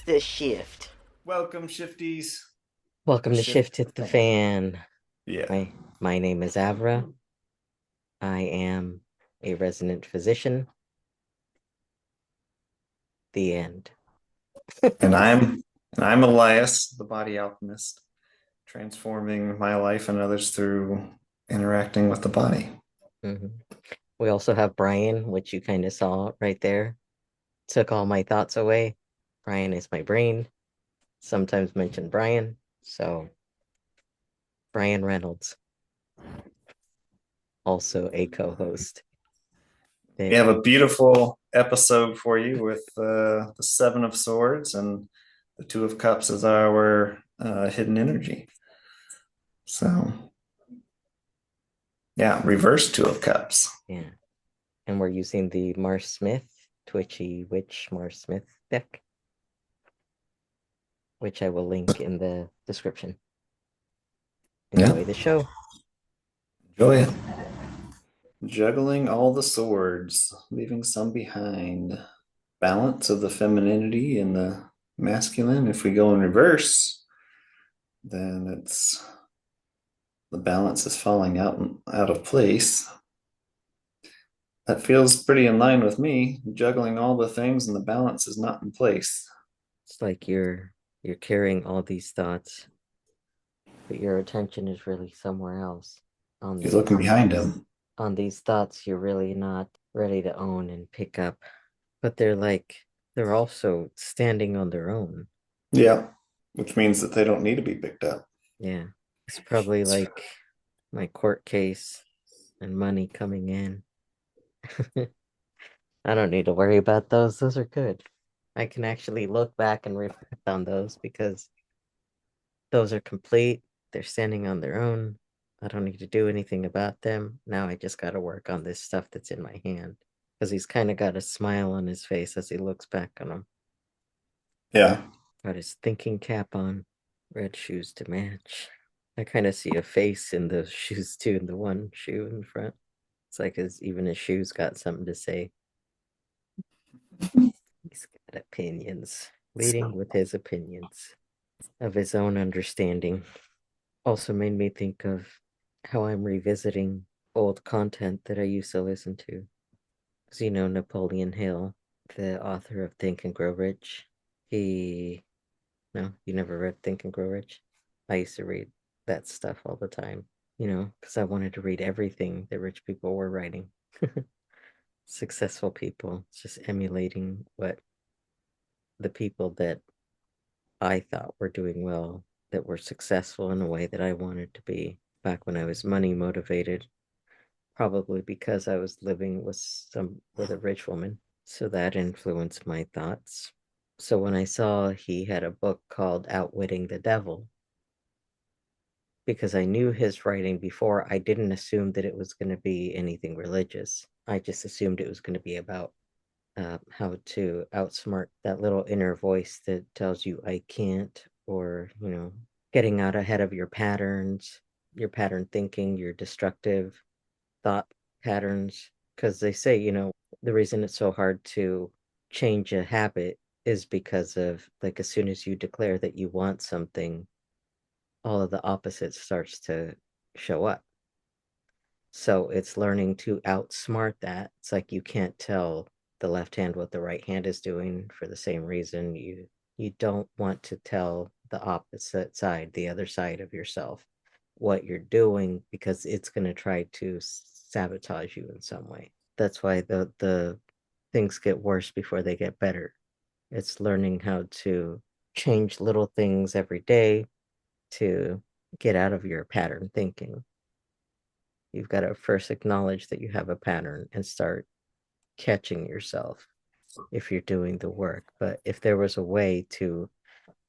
the shift. Welcome, shifties. Welcome The to shift Shift to the Hit the fan. Fan. Yeah. My name is Avra. I am a resident physician. The end. And I'm Elias, the body alchemist, transforming my life and others through interacting with the body. Mhm. We also have Brian, which you kind of saw right there. Took all my thoughts away. Brian is my brain. Sometimes mention Brian. So Brian Reynolds, also a co-host. We There. have a beautiful episode for you with the Seven of Swords and the Two of Cups as our hidden energy. So, yeah, reverse Two of Cups. Yeah. And we're using the Marsmith Twitchy Witch Marsmith deck, which I will link in the description. Yeah, Enjoy the show. enjoy it. Juggling all the swords, leaving some behind. Balance of the femininity and the masculine. If we go in reverse, then it's the balance is falling out of place. That feels pretty in line with me, juggling all the things and the balance is not in place. It's like you're carrying all these thoughts, but your attention is really somewhere else. On He's looking these behind him. on these thoughts you're really not ready to own and pick up. But they're also standing on their own. Yeah, which means that they don't need to be picked up. Yeah. It's probably like my court case and money coming in. I don't need to worry about those. Those are good. I can actually look back and reflect on those because those are complete. They're standing on their own. I don't need to do anything about them. Now I just got to work on this stuff that's in my hand because he's kind of got a smile on his face as he looks back on them. Yeah, Got his thinking cap on, red shoes to match. I kind of see a face in those shoes too, in the one shoe in front. It's like even his shoes got something to say. He's got opinions, leading with his opinions of his own understanding. Also made me think of how I'm revisiting old content that I used to listen to. Because you know Napoleon Hill, the author of Think and Grow Rich. He No, you never read Think and Grow Rich? I used to read that stuff all the time, because I wanted to read everything that rich people were writing. Successful people, just emulating what the people that I thought were doing well, that were successful in a way that I wanted to be back when I was money motivated, probably because I was living with a rich woman. So that influenced my thoughts. So when I saw he had a book called Outwitting the Devil, because I knew his writing before, I didn't assume that it was going to be anything religious. I just assumed it was going to be about how to outsmart that little inner voice that tells you I can't, or, getting out ahead of your patterns, your pattern thinking, your destructive thought patterns. Because they say, the reason it's so hard to change a habit is because of, like, as soon as you declare that you want something, all of the opposites starts to show up. So it's learning to outsmart that. It's like you can't tell the left hand what the right hand is doing for the same reason you don't want to tell the opposite side, the other side of yourself, what you're doing because it's going to try to sabotage you in some way. That's why the things get worse before they get better. It's learning how to change little things every day to get out of your pattern thinking. You've got to first acknowledge that you have a pattern and start catching yourself if you're doing the work. But if there was a way to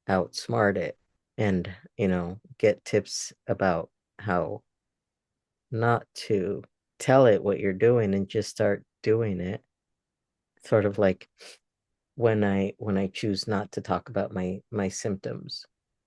outsmart it and, get tips about how not to tell it what you're doing and just start doing it, sort of like when I choose not to talk about my symptoms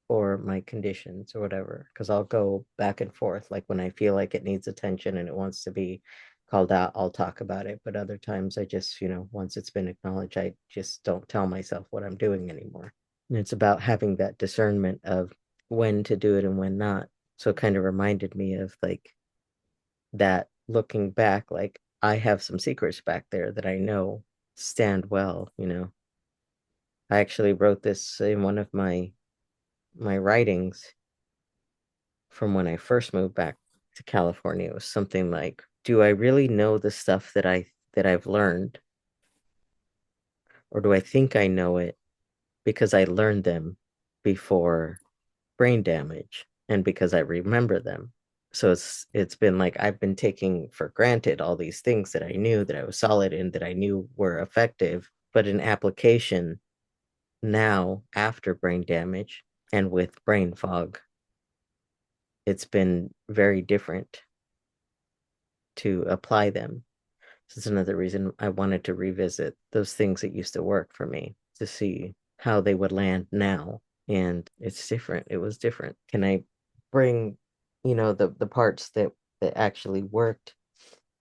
or my conditions or whatever, because I'll go back and forth. Like when I feel like it needs attention and it wants to be called out, I'll talk about it. But other times I just, once it's been acknowledged, I just don't tell myself what I'm doing anymore. And it's about having that discernment of when to do it and when not. So it kind of reminded me of like that looking back, like I have some secrets back there that I know stand well. I actually wrote this in one of my writings from when I first moved back to California. It was something like, do I really know the stuff that I've learned, or do I think I know it because I learned them before brain damage and because I remember them? So it's been like I've been taking for granted all these things that I knew that I was solid in, that I knew were effective, but in application now after brain damage and with brain fog, it's been very different to apply them. This is another reason I wanted to revisit those things that used to work for me to see how they would land now. And it's different. It was different. Can I bring, the parts that actually worked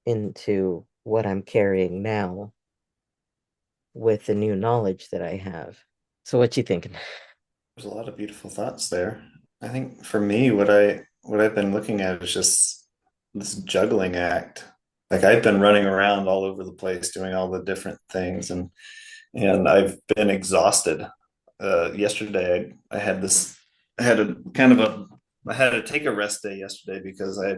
into what I'm carrying now with the new knowledge that I have? So what you thinking? There's a lot of beautiful thoughts there. I think for me, what I've been looking at is just this juggling act. Like I've been running around all over the place doing all the different things, and I've been exhausted. Yesterday, I had this, I had a kind of a, I had to take a rest day yesterday because I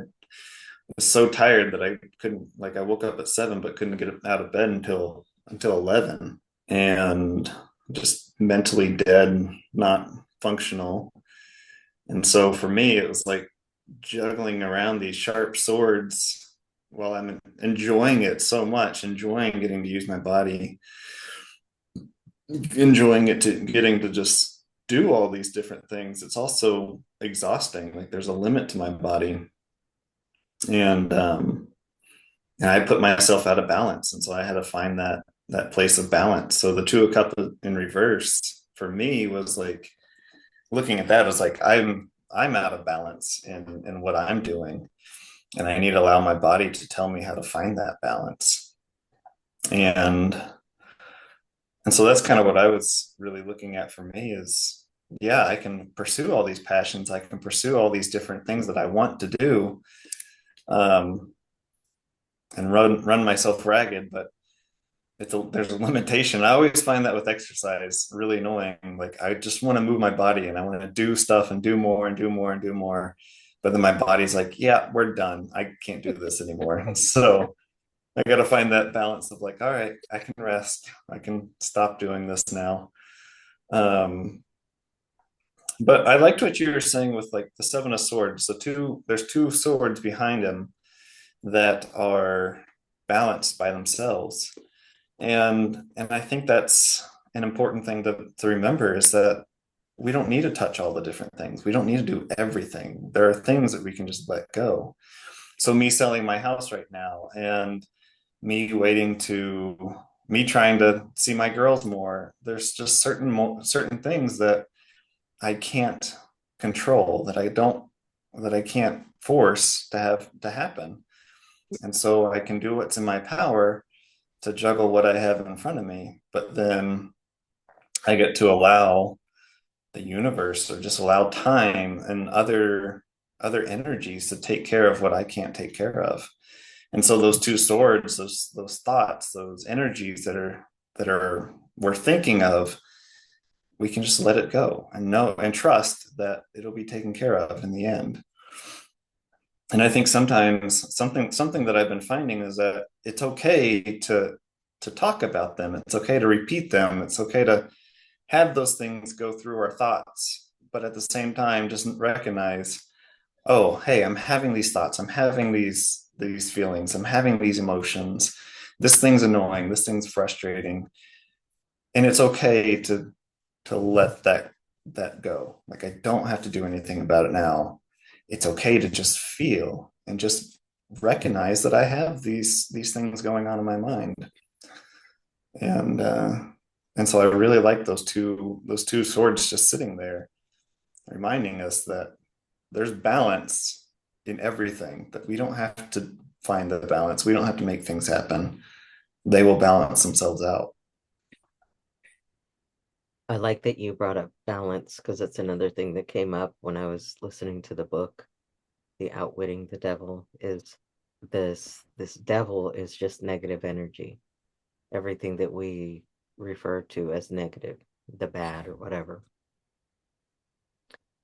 was so tired that I couldn't, like, I woke up at 7 but couldn't get out of bed until 11, and just mentally dead, not functional. And so for me, it was like juggling around these sharp swords while I'm enjoying it so much, enjoying getting to use my body, enjoying it to getting to just do all these different things. It's also exhausting. Like there's a limit to my body, and and I put myself out of balance, and so I had to find that place of balance. So the two of cup in reverse for me was like looking at that was like I'm out of balance in what I'm doing, and I need to allow my body to tell me how to find that balance. And so that's kind of what I was really looking at for me is, yeah, I can pursue all these passions, I can pursue all these different things that I want to do, um, and run myself ragged, but there's a limitation. I always find that with exercise really annoying. Like I just want to move my body and I want to do stuff and do more and do more and do more. But then my body's like, yeah, we're done. I can't do this anymore. And so I got to find that balance of like, all right, I can rest. I can stop doing this now. Um, but I liked what you were saying with like the Seven of Swords. There's two swords behind him that are balanced by themselves. And I think that's an important thing to remember is that we don't need to touch all the different things. We don't need to do everything. There are things that we can just let go. So me selling my house right now and me waiting to me trying to see my girls more, there's just certain things that I can't control, that I can't force to have to happen. And so I can do what's in my power to juggle what I have in front of me, but then I get to allow the universe or just allow time and other energies to take care of what I can't take care of. And so those two swords, those thoughts, those energies that are we're thinking of, we can just let it go and know and trust that it'll be taken care of in the end. And I think sometimes something that I've been finding is that it's okay to talk about them. It's okay to repeat them. It's okay to have those things go through our thoughts, but at the same time, just recognize, oh, hey, I'm having these thoughts. I'm having these feelings. I'm having these emotions. This thing's annoying. This thing's frustrating, and it's okay to let that go. Like I don't have to do anything about it now. It's okay to just feel and just recognize that I have these things going on in my mind. And and so I really like those two swords just sitting there, reminding us that there's balance in everything, that we don't have to find the balance. We don't have to make things happen. They will balance themselves out. I like that you brought up balance because that's another thing that came up when I was listening to the book. The Outwitting the Devil is this devil is just negative energy. Everything that we refer to as negative, the bad or whatever.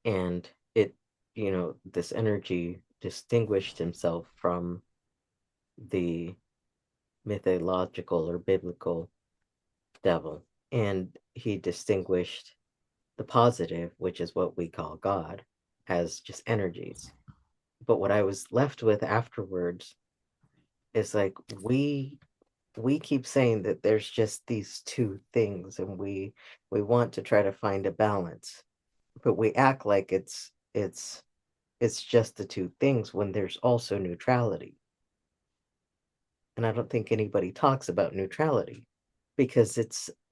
And it, this energy distinguished himself from the mythological or biblical devil. And he distinguished the positive, which is what we call God, as just energies. But what I was left with afterwards is like we keep saying that there's just these two things and we want to try to find a balance, but we act like it's just the two things when there's also neutrality. And I don't think anybody talks about neutrality because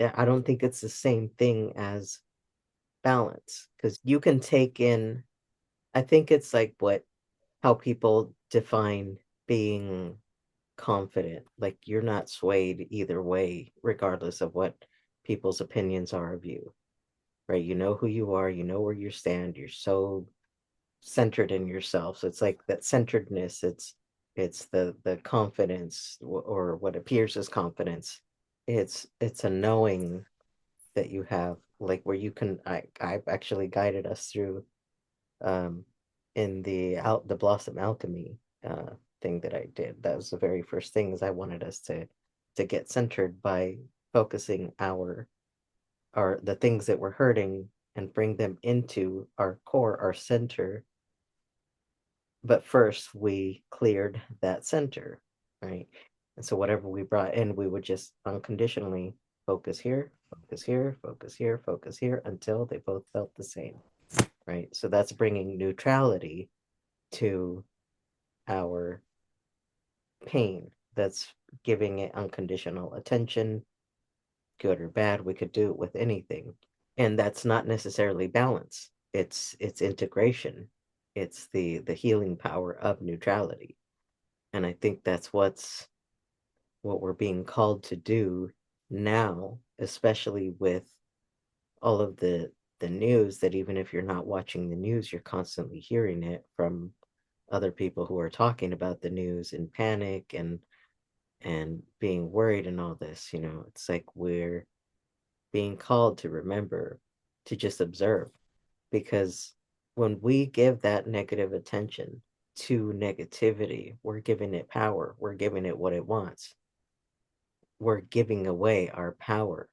I don't think it's the same thing as balance because you can take in, I think it's like what how people define being confident. Like you're not swayed either way, regardless of what people's opinions are of you, right? You know who you are, you know where you stand, you're so centered in yourself. So it's like that centeredness, it's the confidence or what appears as confidence. It's a knowing that you have, like where you can I've actually guided us through um in the Blossom Alchemy thing that I did. That was the very first things I wanted us to get centered by focusing our the things that were hurting and bring them into our core, our center. But first we cleared that center, right? And so whatever we brought in, we would just unconditionally focus here, focus here, focus here, focus here until they both felt the same, right? So that's bringing neutrality to our pain. That's giving it unconditional attention, good or bad. We could do it with anything. And that's not necessarily balance. It's integration. It's the healing power of neutrality. And I think that's what we're being called to do now, especially with all of the news that even if you're not watching the news, you're constantly hearing it from other people who are talking about the news in panic and being worried and all this. It's like we're being called to remember to just observe, because when we give that negative attention to negativity, we're giving it power, we're giving it what it wants, we're giving away our power,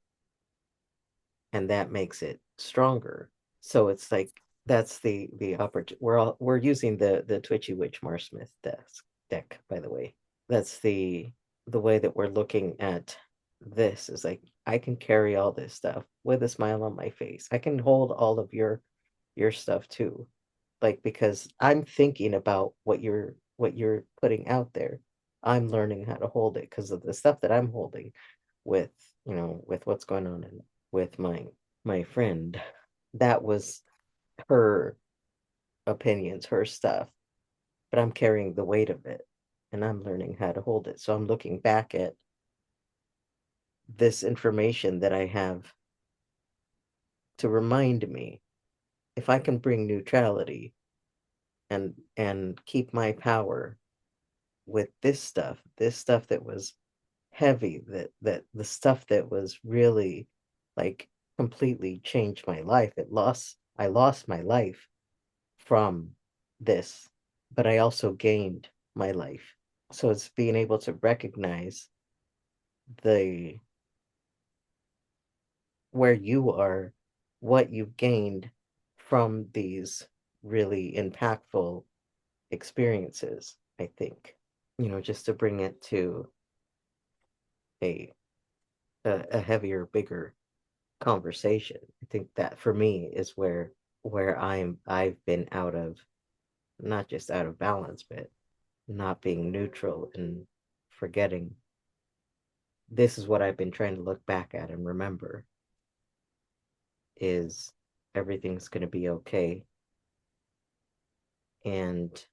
and that makes it stronger. So it's like that's the opportunity. We're using the Twitchy Witch Marsmith deck, by the way. That's the way that we're looking at this, is like I can carry all this stuff with a smile on my face. I can hold all of your stuff too. Like because I'm thinking about what you're putting out there. I'm learning how to hold it because of the stuff that I'm holding with, with what's going on with my friend. That was her opinions, her stuff, but I'm carrying the weight of it and I'm learning how to hold it. So I'm looking back at this information that I have to remind me, if I can bring neutrality and keep my power with this stuff that was heavy, that the stuff that was really like completely changed my life. I lost my life from this, but I also gained my life. So it's being able to recognize the where you are, what you've gained from these really impactful experiences, I think. Just to bring it to a a heavier, bigger conversation. I think that for me is where I've been out of, not just out of balance, but not being neutral and forgetting this is what I've been trying to look back at and remember is everything's going to be okay, and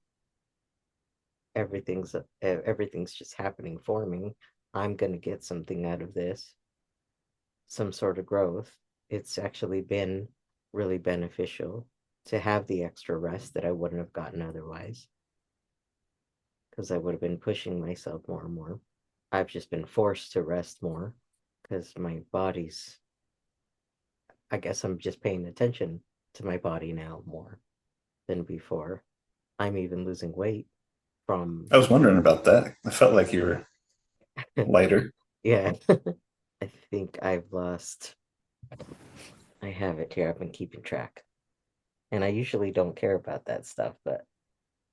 everything's just happening for me. I'm going to get something out of this, some sort of growth. it's actually been really beneficial to have the extra rest that I wouldn't have gotten otherwise, because I would have been pushing myself more and more. I've just been forced to rest more because my body's, I guess I'm just paying attention to my body now more than before. I'm even losing weight from, I was wondering about that. I felt like you were lighter. yeah, I think I've lost, I have it here. I've been keeping track. And I usually don't care about that stuff, but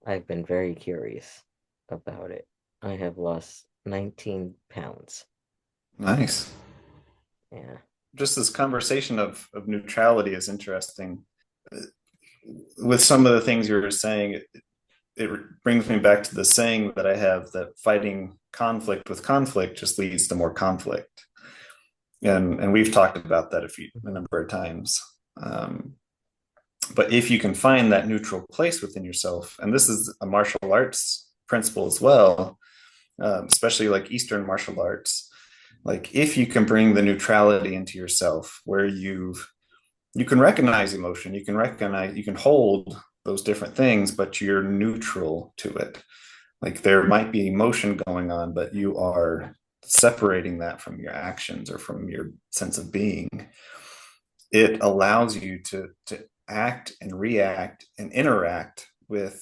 I've been very curious about it. I have lost 19 pounds. Nice. Yeah. Just this conversation of neutrality is interesting. With some of the things you were saying, it brings me back to the saying that I have that fighting conflict with conflict just leads to more conflict. And we've talked about that a Mhm. number of times. But if you can find that neutral place within yourself, and this is a martial arts principle as well, especially like Eastern martial arts, like if you can bring the neutrality into yourself where you can recognize emotion, you can hold those different things, but you're neutral to it. Like there might be emotion going on, but you are separating that from your actions or from your sense of being. It allows you to act and react and interact with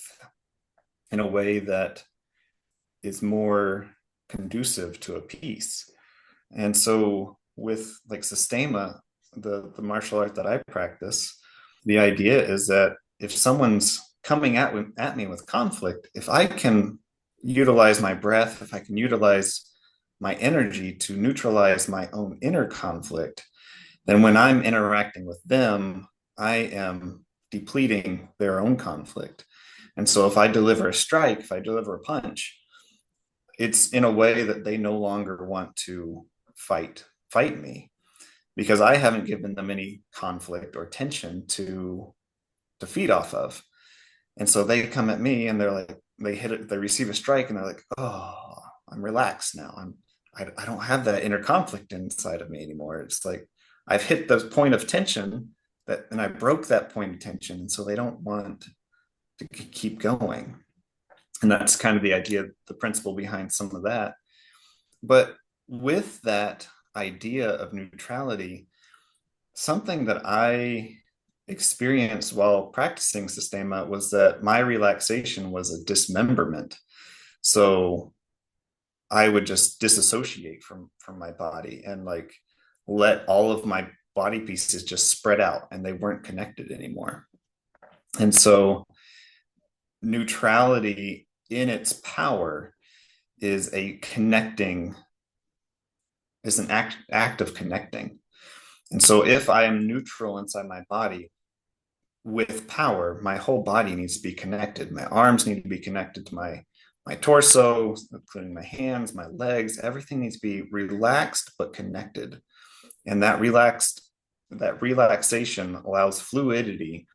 in a way that is more conducive to a peace. And so with like Systema, the martial art that I practice, the idea is that if someone's coming at me with conflict, if I can utilize my breath, if I can utilize my energy to neutralize my own inner conflict, then when I'm interacting with them, I am depleting their own conflict. And so if I deliver a strike, if I deliver a punch, it's in a way that they no longer want to fight me because I haven't given them any conflict or tension to feed off of. And so they come at me and they're like, they hit it, they receive a strike and they're like, oh, I'm relaxed now. I don't have that inner conflict inside of me anymore. It's like I've hit the point of tension that, and I broke that point of tension. And so they don't want to keep going. And that's kind of the idea, the principle behind some of that. But with that idea of neutrality, something that I experienced while practicing Systema was that my relaxation was a dismemberment. So I would just disassociate from my body and like let all of my body pieces just spread out and they weren't connected anymore. And so neutrality in its power is a connecting is an act of connecting. And so if I am neutral inside my body with power, my whole body needs to be connected. My arms need to be connected to my torso, including my hands, my legs. Everything needs to be relaxed but connected. And that relaxation allows fluidity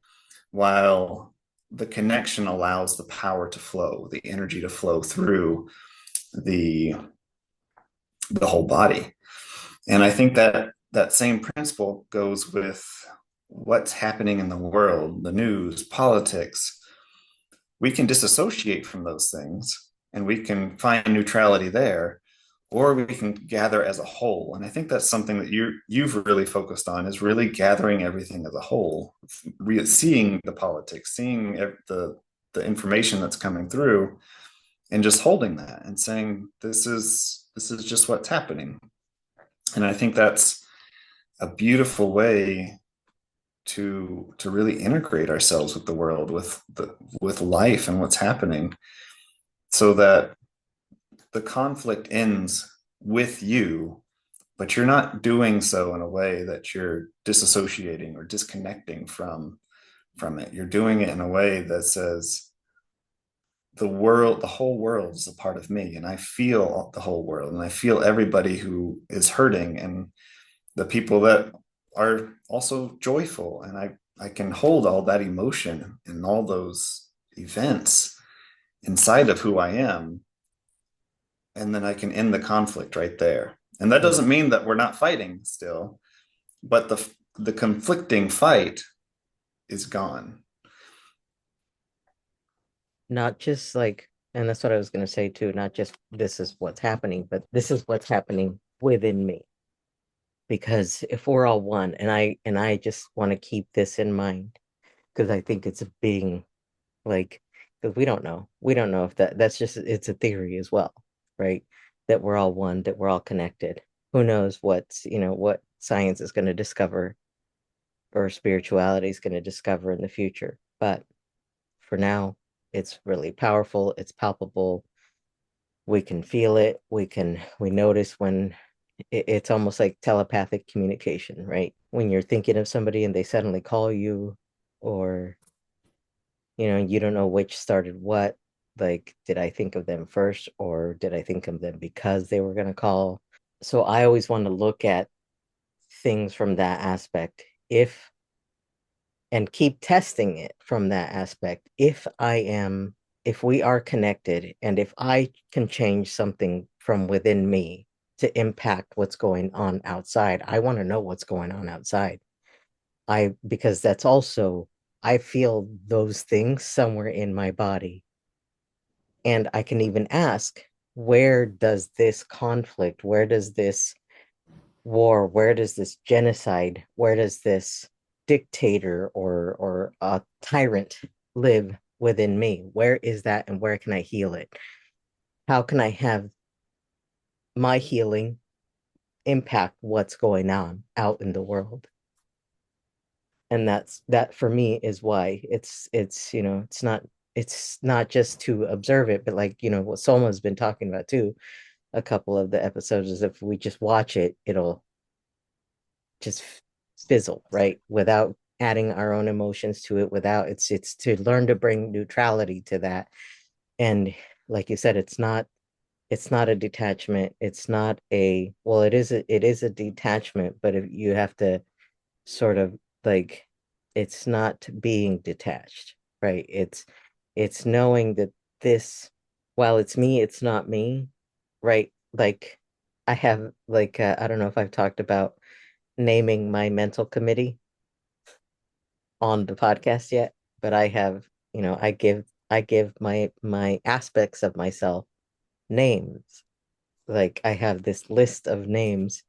while the connection allows the power to flow, the energy to flow through the the whole body. And I think that that same principle goes with what's happening in the world, the news, politics. We can disassociate from those things and we can find neutrality there, or we can gather as a whole. And I think that's something that you've really focused on is really gathering everything as a whole, seeing the politics, seeing the information that's coming through, and just holding that and saying this is just what's happening. And I think that's a beautiful way to really integrate ourselves with the world, with life and what's happening, so that the conflict ends with you, but you're not doing so in a way that you're disassociating or disconnecting from it. You're doing it in a way that says the whole world is a part of me, and I feel the whole world, and I feel everybody who is hurting, and the people that are also joyful, and I can hold all that emotion and all those events inside of who I am, and then I can end the conflict right there. And that Mm. doesn't mean that we're not fighting still, but the conflicting fight is gone. Not just like, and that's what I was going to say too, not just this is what's happening, but this is what's happening within me. Because if we're all one, and I just want to keep this in mind, because I think it's a being like, because we don't know if that's just, it's a theory as well, right? That we're all one, that we're all connected. Who knows what science is going to discover or spirituality is going to discover in the future. But for now, it's really powerful, it's palpable, we can feel it, we notice when it's almost like telepathic communication, right? When you're thinking of somebody and they suddenly call you, or you don't know which started what. Like, did I think of them first, or did I think of them because they were going to call? So I always want to look at things from that aspect, if and keep testing it from that aspect. If we are connected, and if I can change something from within me to impact what's going on outside, I want to know what's going on outside. Because that's also, I feel those things somewhere in my body. And I can even ask, where does this conflict, where does this war, where does this genocide, where does this dictator or a tyrant live within me? Where is that, and where can I heal it? How can I have my healing impact what's going on out in the world? And that for me is why it's not just to observe it, but like what Soma has been talking about too, a couple of the episodes, is if we just watch it, it'll just fizzle, right? Without adding our own emotions to it, without it's to learn to bring neutrality to that. And like you said, it's not a detachment. It's not a, well, it is a detachment, but if you have to sort of like, it's not being detached, right? It's knowing that this, while it's me, it's not me, right? Like, I have like, I don't know if I've talked about naming my mental committee on the podcast yet, but I have, I give my aspects of myself names. Like, I have this list of names,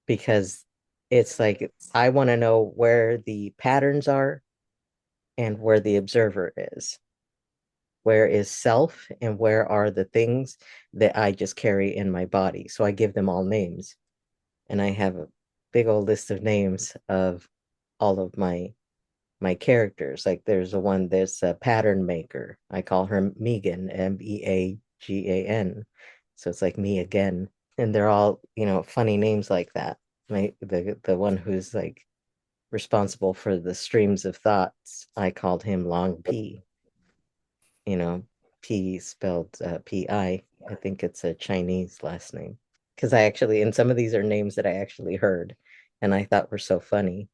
because it's like I want to know where the patterns are and where the observer is. Where is self, and where are the things that I just carry in my body? So I give them all names. And I have a big old list of names of all of my characters. Like, there's a pattern maker. I call her Megan, Meagan. So it's like me again. And they're all, funny names like that. The one who's like responsible for the streams of thoughts, I called him Long P. You know, P spelled P-I. I think it's a Chinese last name. Because and some of these are names that I actually heard and I thought were so funny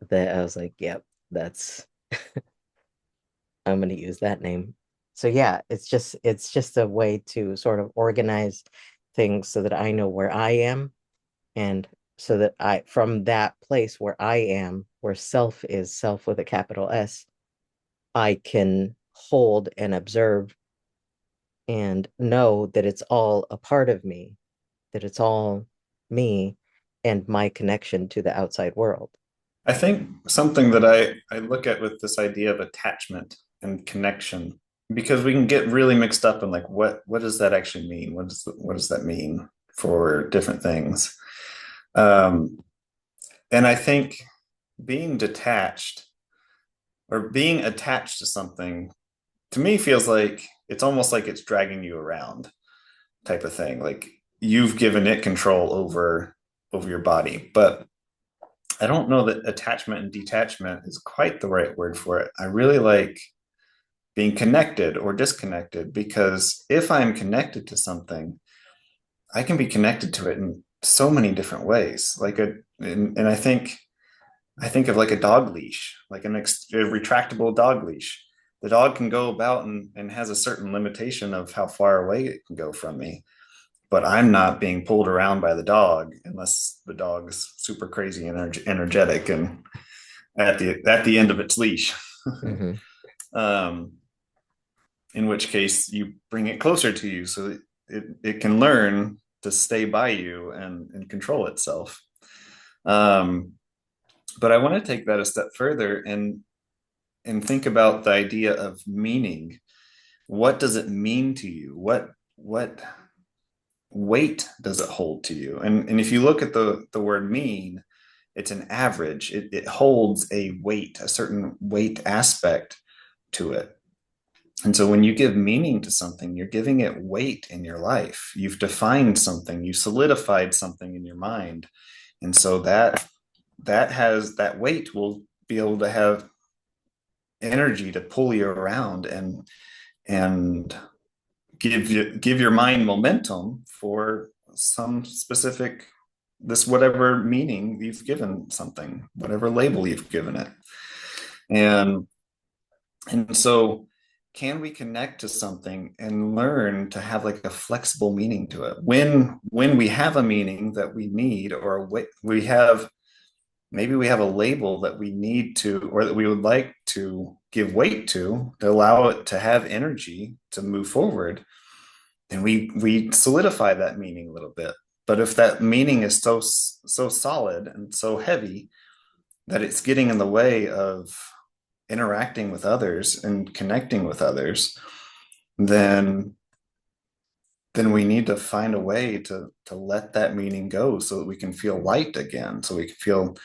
that I was like, yep, that's I'm going to use that name. So yeah, it's just a way to sort of organize things so that I know where I am, and so that I, from that place where I am, where self is, self with a capital S, I can hold and observe and know that it's all a part of me, that it's all me and my connection to the outside world. I think something that I look at with this idea of attachment and connection, because we can get really mixed up in like what does that actually mean? What does that mean for different things? Um, and I think being detached or being attached to something to me feels like it's almost like it's dragging you around type of thing. Like you've given it control over your body. But I don't know that attachment and detachment is quite the right word for it. I really like being connected or disconnected, because if I'm connected to something, I can be connected to it in so many different ways. And I think of like a dog leash, like a retractable dog leash. The dog can go about and has a certain limitation of how far away it can go from me. but I'm not being pulled around by the dog unless the dog's super crazy energetic and at the end of its leash. Mm-hmm. um, in which case you bring it closer to you so that it can learn to stay by you and control itself. Um, but I want to take that a step further and think about the idea of meaning. What does it mean to you? What weight does it hold to you? And if you look at the word mean, it's an average. It holds a weight, a certain weight aspect to it. And so when you give meaning to something, you're giving it weight in your life. You've defined something, you solidified something in your mind. And so that weight will be able to have energy to pull you around and give your mind momentum for some specific this whatever meaning you've given something, whatever label you've given it. And so can we connect to something and learn to have like a flexible meaning to it when we have a meaning that we need or we have maybe we have a label that we need to or that we would like to give weight to allow it to have energy to move forward, and we solidify that meaning a little bit. But if that meaning is so solid and so heavy that it's getting in the way of interacting with others and connecting with others, then we need to find a way to let that meaning go so that we can feel light again, so we can feel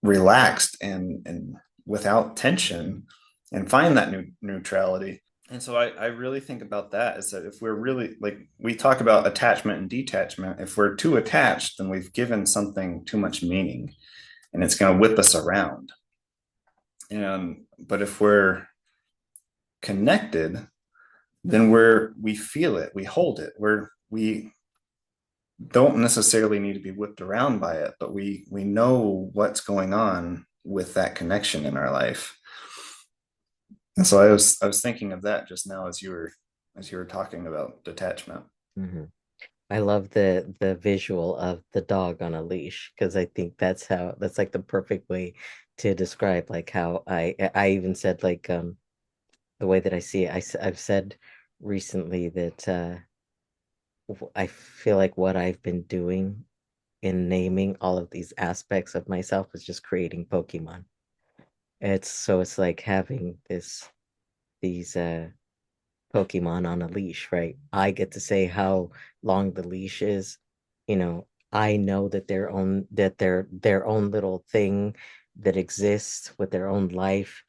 relaxed and without tension and find that neutrality. And so I really think about that is that if we're really like we talk about attachment and detachment, if we're too attached, then we've given something too much meaning and it's going to whip us around. And but if we're connected, then we feel it, we hold it, we don't necessarily need to be whipped around by it, but we know what's going on with that connection in our life. And so I was thinking of that just now as you were talking about detachment. Mm-hmm. I love the visual of the dog on a leash because I think that's like the perfect way to describe like how I even said like the way that I see it. I've said recently that I feel like what I've been doing in naming all of these aspects of myself is just creating Pokemon. It's like having these Pokemon on a leash, right? I get to say how long the leash is. I know that they're their own little thing that exists with their own life.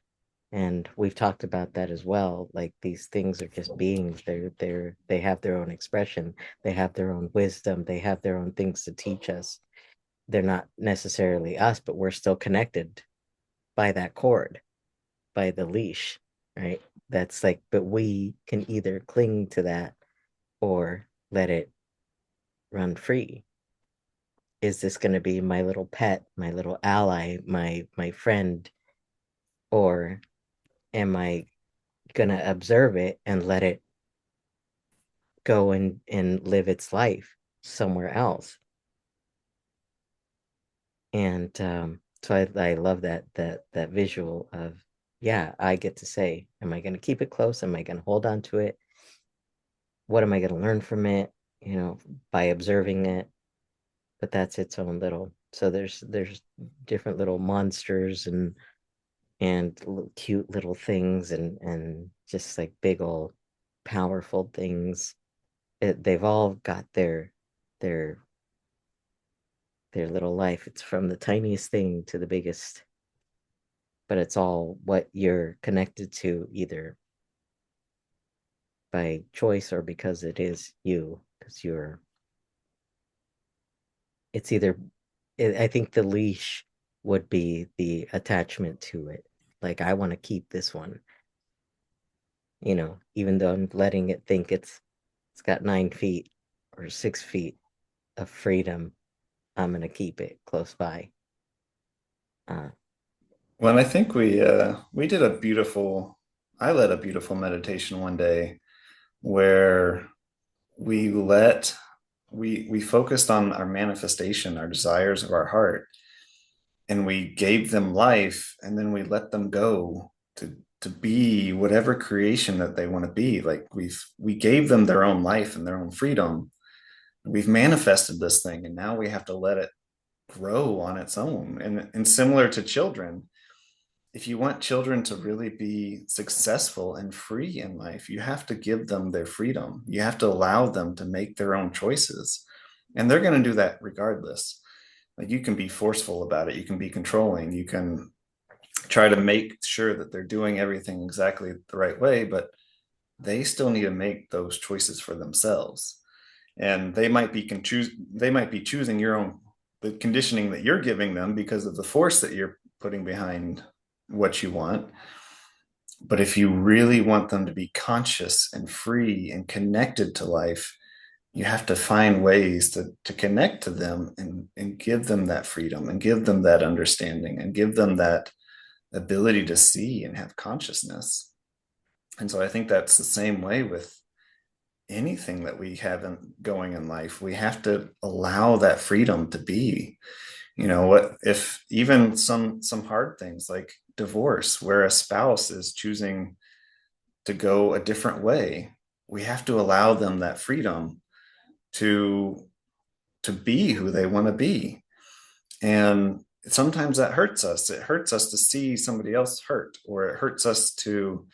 And we've talked about that as well. Like these things are just beings. They have their own expression. They have their own wisdom. They have their own things to teach us. They're not necessarily us, but we're still connected by that cord, by the leash, right? That's like, but we can either cling to that or let it run free. Is this going to be my little pet, my little ally, my friend, or am I going to observe it and let it go and live its life somewhere else? And so I love that visual of, yeah, I get to say, am I going to keep it close? Am I going to hold on to it? What am I going to learn from it? By observing it. But that's its own little. So there's different little monsters and cute little things and just like big old powerful things. They've all got their their little life. It's from the tiniest thing to the biggest, but it's all what you're connected to either by choice or because it is you, because it's either, I think the leash would be the attachment to it. Like, I want to keep this one, even though I'm letting it think it's got 9 feet or 6 feet of freedom, I'm gonna keep it close by. Uh, Well, I think we did a beautiful I led a beautiful meditation one day where we let we focused on our manifestation, our desires of our heart, and we gave them life, and then we let them go to be whatever creation that they want to be. Like we gave them their own life and their own freedom. We've manifested this thing, and now we have to let it grow on its own. And similar to children, if you want children to really be successful and free in life, you have to give them their freedom. You have to allow them to make their own choices. And they're going to do that regardless. Like you can be forceful about it, you can be controlling, you can try to make sure that they're doing everything exactly the right way, but they still need to make those choices for themselves. And they might be choosing your own the conditioning that you're giving them because of the force that you're putting behind what you want. But if you really want them to be conscious and free and connected to life, you have to find ways to connect to them and give them that freedom and give them that understanding and give them that ability to see and have consciousness. And so I think that's the same way with anything that we have going in life. We have to allow that freedom to be. You know, what if even some hard things like divorce, where a spouse is choosing to go a different way, we have to allow them that freedom to be who they want to be. And sometimes that hurts us. It hurts us to see somebody else hurt, or it hurts us to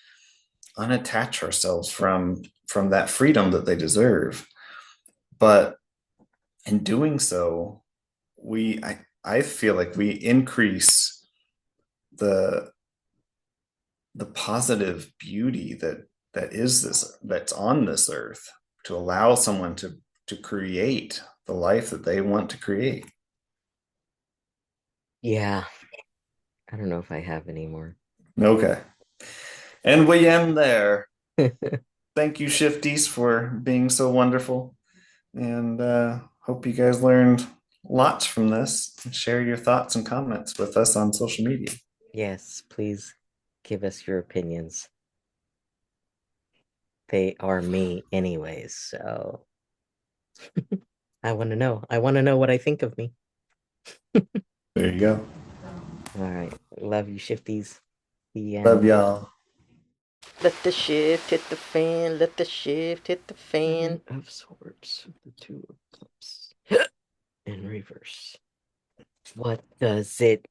unattach ourselves from that freedom that they deserve. But in doing so, I feel like we increase the the positive beauty that's on this earth, to allow someone to create the life that they want to create. Yeah, I don't know if I have any more. Okay. And we end there. Thank you, Shifties, for being so wonderful. And hope you guys learned lots from this. Share your thoughts and comments with us on social media. Yes, please give us your opinions. They are me anyways, so I want to know. I want to know what I think of me. There you go. All right. Love you, shifties. The Love end. y'all. Let the shift hit the fan. Let the shift hit the fan. Seven of Swords. The Two of Cups. In reverse. What does it